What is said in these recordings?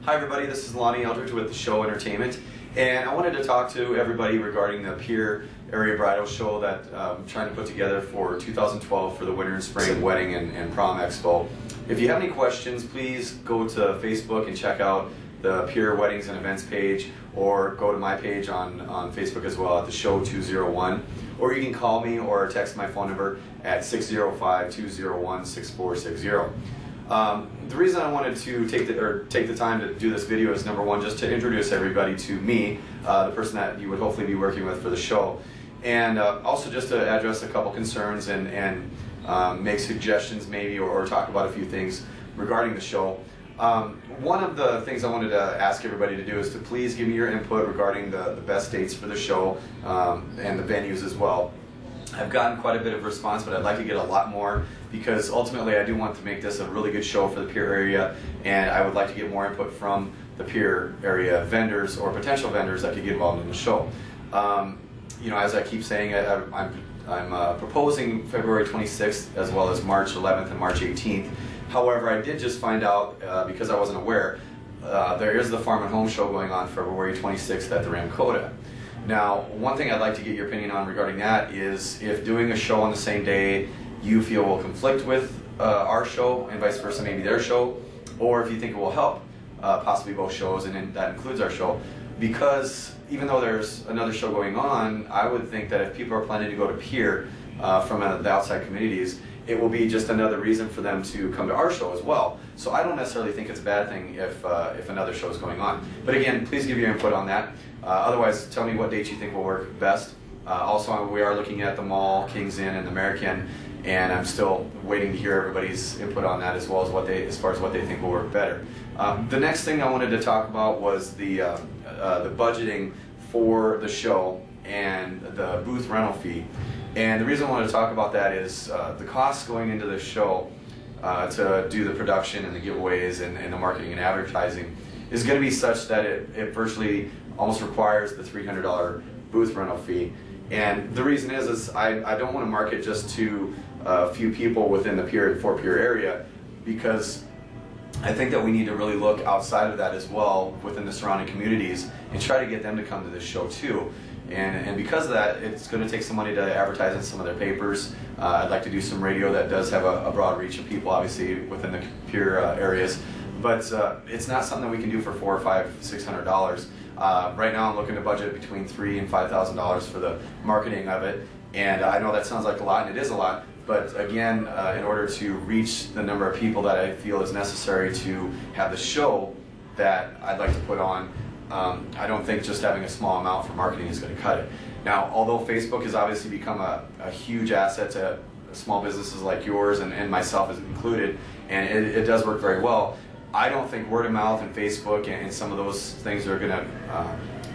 Hi everybody, this is Lonnie Eldridge with the Show Entertainment, and I wanted to talk to everybody regarding the Pierre area bridal show that I'm trying to put together for 2012 for the Winter and Spring Wedding and Prom Expo. If you have any questions, please go to Facebook and check out the Pierre Weddings and Events page, or go to my page on Facebook as well at the Show 201, or you can call me or text my phone number at 605-201-6460. The reason I wanted to take the time to do this video is, number one, just to introduce everybody to me, the person that you would hopefully be working with for the show, and also just to address a couple concerns and make suggestions maybe, or talk about a few things regarding the show. One of the things I wanted to ask everybody to do is to please give me your input regarding the best dates for the show and the venues as well. I've gotten quite a bit of response, but I'd like to get a lot more, because ultimately I do want to make this a really good show for the Pierre area, and I would like to get more input from the Pierre area vendors or potential vendors that could get involved in the show. You know, as I keep saying, I'm proposing February 26th as well as March 11th and March 18th. However, I did just find out, because I wasn't aware, there is the Farm and Home show going on February 26th at the Ramkota. Now, one thing I'd like to get your opinion on regarding that is if doing a show on the same day you feel will conflict with our show, and vice versa, maybe their show, or if you think it will help possibly both shows, and that includes our show. Because even though there's another show going on, I would think that if people are planning to go to Pierre from the outside communities, it will be just another reason for them to come to our show as well. So I don't necessarily think it's a bad thing if another show is going on. But again, please give your input on that. Otherwise, tell me what dates you think will work best. Also, we are looking at the Mall, Kings Inn, and the American, and I'm still waiting to hear everybody's input on that, as well as as far as what they think will work better. The next thing I wanted to talk about was the budgeting for the show and the booth rental fee. And the reason I wanted to talk about that is the costs going into the show to do the production and the giveaways and the marketing and advertising is going to be such that it virtually almost requires the $300 booth rental fee. And the reason is I don't want to market just to a few people within the Fort Pierre area, because I think that we need to really look outside of that as well within the surrounding communities and try to get them to come to this show too. And because of that, it's going to take some money to advertise in some of their papers. I'd like to do some radio that does have a broad reach of people, obviously, within the Pierre areas. But it's not something that we can do for $400 or $600. Right now I'm looking to budget between $3,000 and $5,000 for the marketing of it. And I know that sounds like a lot, and it is a lot. But again, in order to reach the number of people that I feel is necessary to have the show that I'd like to put on, I don't think just having a small amount for marketing is going to cut it. Now, although Facebook has obviously become a huge asset to small businesses like yours and myself is included, and it does work very well, I don't think word of mouth and Facebook and some of those things are going to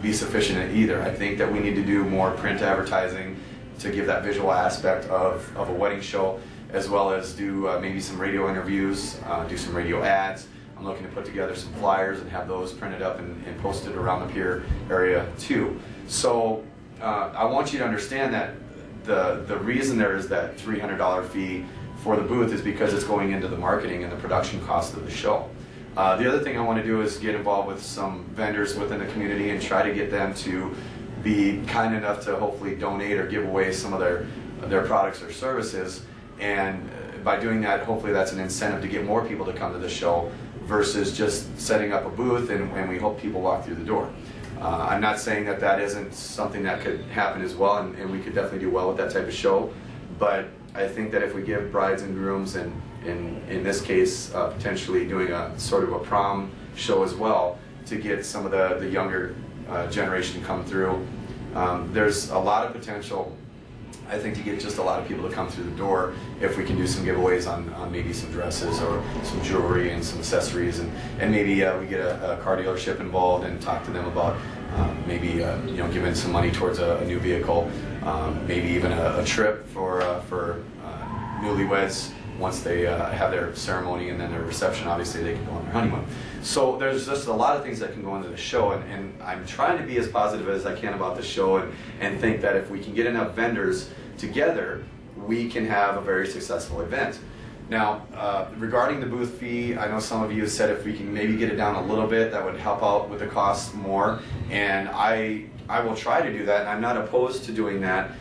be sufficient either. I think that we need to do more print advertising to give that visual aspect of a wedding show, as well as do maybe some radio interviews, do some radio ads. I'm looking to put together some flyers and have those printed up and posted around the Pierre area too. So I want you to understand that the reason there is that $300 fee for the booth is because it's going into the marketing and the production cost of the show. The other thing I want to do is get involved with some vendors within the community and try to get them to be kind enough to hopefully donate or give away some of their products or services. And by doing that, hopefully that's an incentive to get more people to come to the show versus just setting up a booth and we hope people walk through the door. I'm not saying that that isn't something that could happen as well, and we could definitely do well with that type of show, but I think that if we give brides and grooms, and in this case potentially doing a sort of a prom show as well to get some of the younger generation to come through, there's a lot of potential, I think, to get just a lot of people to come through the door if we can do some giveaways on maybe some dresses or some jewelry and some accessories, and maybe we get a car dealership involved and talk to them about maybe you know, giving some money towards a new vehicle, maybe even a trip for newlyweds. Once they have their ceremony and then their reception, obviously they can go on their honeymoon. So there's just a lot of things that can go into the show, and I'm trying to be as positive as I can about the show, and think that if we can get enough vendors together, we can have a very successful event. Now, regarding the booth fee, I know some of you have said if we can maybe get it down a little bit, that would help out with the cost more. And I will try to do that, and I'm not opposed to doing that.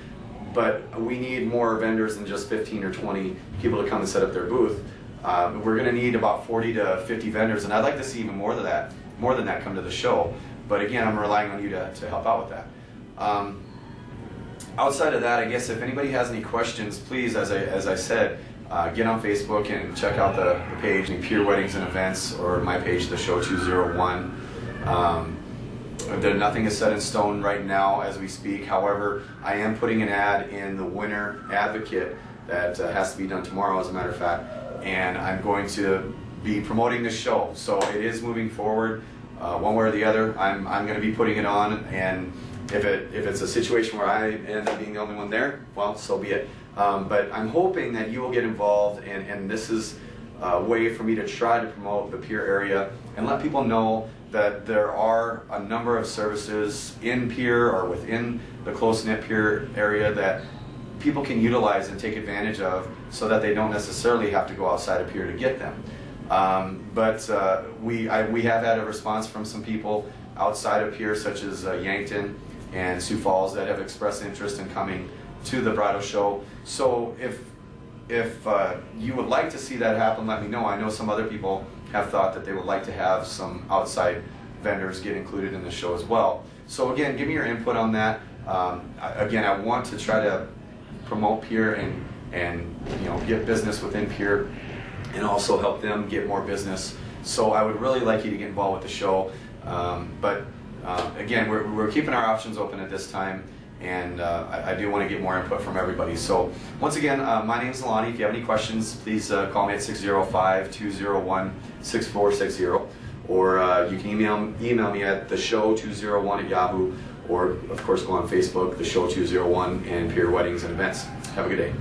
But we need more vendors than just 15 or 20 people to come and set up their booth. We're going to need about 40 to 50 vendors, and I'd like to see even more than that come to the show. But again, I'm relying on you to help out with that. Outside of that, I guess if anybody has any questions, please, as I said, get on Facebook and check out the page, Pierre Weddings and Events, or my page, the Show 201. Nothing is set in stone right now as we speak. However, I am putting an ad in the Winter Advocate that has to be done tomorrow, as a matter of fact, and I'm going to be promoting the show. So it is moving forward, one way or the other. I'm going to be putting it on, and if it's a situation where I end up being the only one there, well, so be it. But I'm hoping that you will get involved, and this is a way for me to try to promote the Pierre area and let people know that there are a number of services in Pierre or within the close-knit Pierre area that people can utilize and take advantage of, so that they don't necessarily have to go outside of Pierre to get them. We have had a response from some people outside of Pierre, such as Yankton and Sioux Falls, that have expressed interest in coming to the bridal show. So if you would like to see that happen, let me know. I know some other people have thought that they would like to have some outside vendors get included in the show as well. So again, give me your input on that. Again, I want to try to promote Pierre and get business within Pierre, and also help them get more business. So I would really like you to get involved with the show. Again, we're keeping our options open at this time, and I do want to get more input from everybody. So once again, my name is Lonnie. If you have any questions, please call me at 605-201-6460, or you can email me at theshow201@yahoo, or of course go on Facebook, The Show 201, and Pierre Weddings and Events. Have a good day.